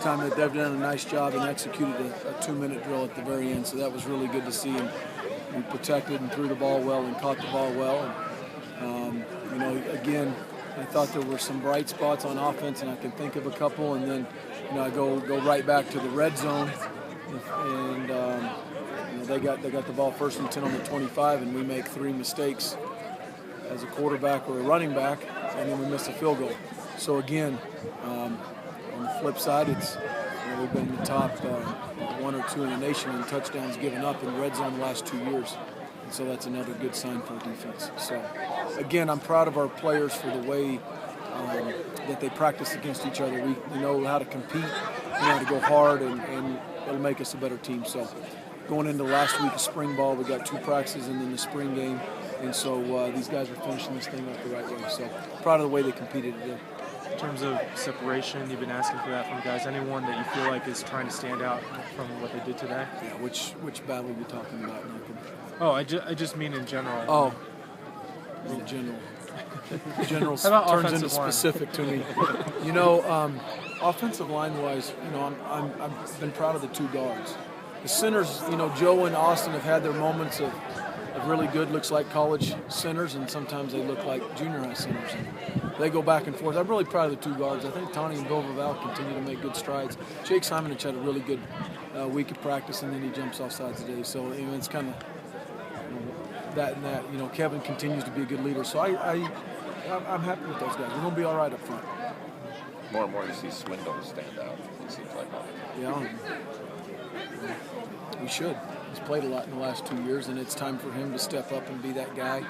time that they've done a nice job and executed a 2-minute drill at the very end. So that was really good to see. And we protected and threw the ball well and caught the ball well. And, again, I thought there were some bright spots on offense, and I can think of a couple. And then, I go right back to the red zone, and they got the ball 1st and 10 on the 25, and we make 3 mistakes as a quarterback or a running back, and then we miss a field goal. So again, on the flip side, it's we've been in the top 1 or 2 in the nation in touchdowns given up in red zone the last 2 years. And so that's another good sign for defense. So again, I'm proud of our players for the way that they practice against each other. We know how to compete, we know how to go hard, and it'll make us a better team. So going into last week of spring ball, we got 2 practices and then the spring game. And so these guys are finishing this thing up the right way. So proud of the way they competed today. In terms of separation, you've been asking for that from guys. Anyone that you feel like is trying to stand out from what they did today? Yeah, which battle are you talking about, Nathan? Oh, I just mean in general. Oh, in general. General turns into specific to me. Offensive line-wise, I've been proud of the 2 guards. The centers, Joe and Austin have had their moments of really good, looks like college centers, and sometimes they look like junior high centers. And they go back and forth. I'm really proud of the 2 guards. I think Tani and Vilvaval continue to make good strides. Jake Simonich had a really good week of practice, and then he jumps off sides today. So it's kind of that and that. Kevin continues to be a good leader. So I'm happy with those guys. We're going to be all right up front. More and more you see Swindle stand out, it seems like. Yeah. We should. He's played a lot in the last 2 years, and it's time for him to step up and be that guy,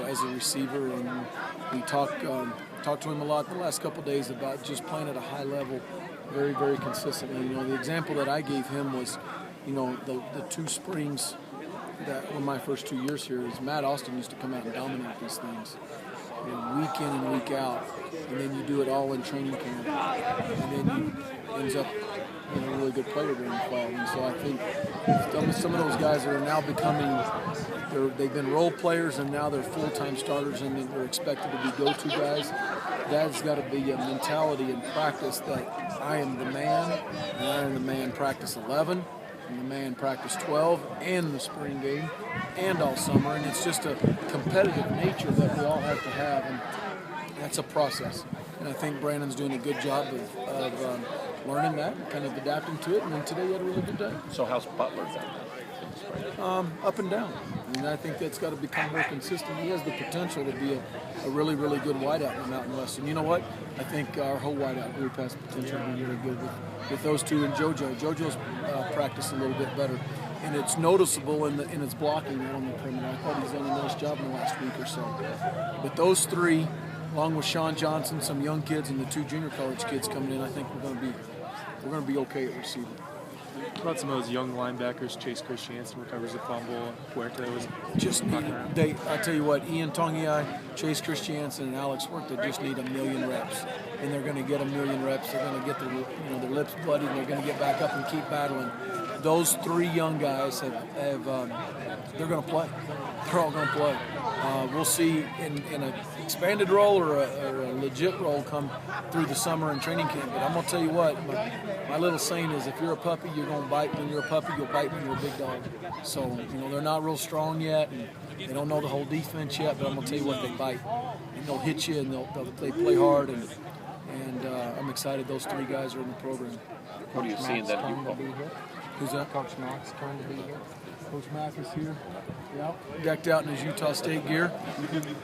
as a receiver. And we talked to him a lot the last couple of days about just playing at a high level very, very consistently. The example that I gave him was, the 2 springs that were my first 2 years here is Matt Austin used to come out and dominate these things, week in and week out, and then you do it all in training camp, and then he ends up a really good player during the fall. And so I think some of those guys are now they've been role players, and now they're full-time starters, and they're expected to be go-to guys. That's got to be a mentality in practice that I am the man, and I am the man practice 11, and the man practice 12, and the spring game, and all summer. And it's just a competitive nature that we all have to have, and that's a process. And I think Brandon's doing a good job of learning that and kind of adapting to it. And then today he had a really good day. So how's Butler done? Up and down. I think that's got to become more consistent. He has the potential to be a really, really good wideout in the Mountain West. And you know what? I think our whole wideout group has the potential to be really good with those 2 and JoJo. JoJo's practiced a little bit better. And it's noticeable in its blocking on the perimeter. I thought he's done a nice job in the last week or so. But those 3, along with Sean Johnson, some young kids, and the 2 junior college kids coming in, I think we're going to be okay at receiver. What about some of those young linebackers? Chase Christiansen recovers a fumble. Huerta was just need. I tell you what, Ian Tongiai, Chase Christiansen, and Alex Huerta just need 1,000,000 reps, and they're going to get 1,000,000 reps. They're going to get their lips bloody, and they're going to get back up and keep battling. Those 3 young guys they're going to play. They're all going to play. We'll see in an expanded role or a legit role come through the summer and training camp. But I'm going to tell you what, my little saying is, if you're a puppy, you're going to bite. When you're a puppy, you'll bite when you're a big dog. So, they're not real strong yet, and they don't know the whole defense yet, but I'm going to tell you what, they bite. And they'll hit you, and they play hard, and I'm excited those 3 guys are in the program. What are you seeing that you Who's that? Coach Mack's trying to be here. Coach Mack is here. Yeah. Decked out in his Utah State gear.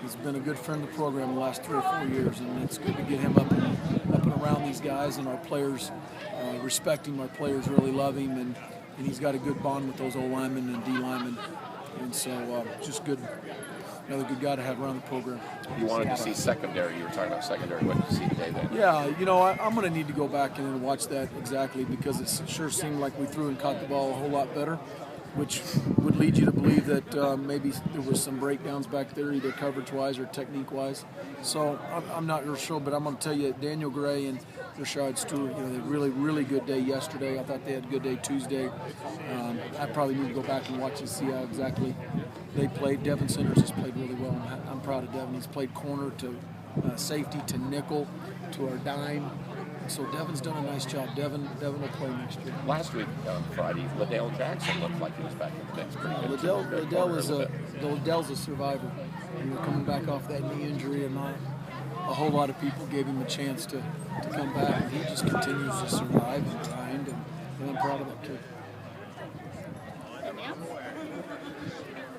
He's been a good friend of the program the last 3 or 4 years, and it's good to get him up and around these guys, and our players respect him. Our players really love him, and he's got a good bond with those O linemen and D linemen, and so just good. Another good guy to have around the program. You wanted to see secondary. You were talking about secondary. What did you see today then? Yeah, I'm going to need to go back and watch that exactly, because it sure seemed like we threw and caught the ball a whole lot better, which would lead you to believe that maybe there was some breakdowns back there, either coverage-wise or technique-wise. So I'm not real sure, but I'm going to tell you, Daniel Gray and Rashad Stewart, they had a really, really good day yesterday. I thought they had a good day Tuesday. I probably need to go back and watch and see how exactly they played. Devin Sanders has played really well. I'm proud of Devin. He's played corner to safety to nickel to our dime. So Devin's done a nice job. Devin will play next year. Last week on Friday, Liddell Jackson looked like he was back in the mix pretty good. Liddell's a survivor. You know, coming back off that knee injury, and not a whole lot of people gave him a chance to come back, and he just continues to survive and grind, and I'm proud of that kid.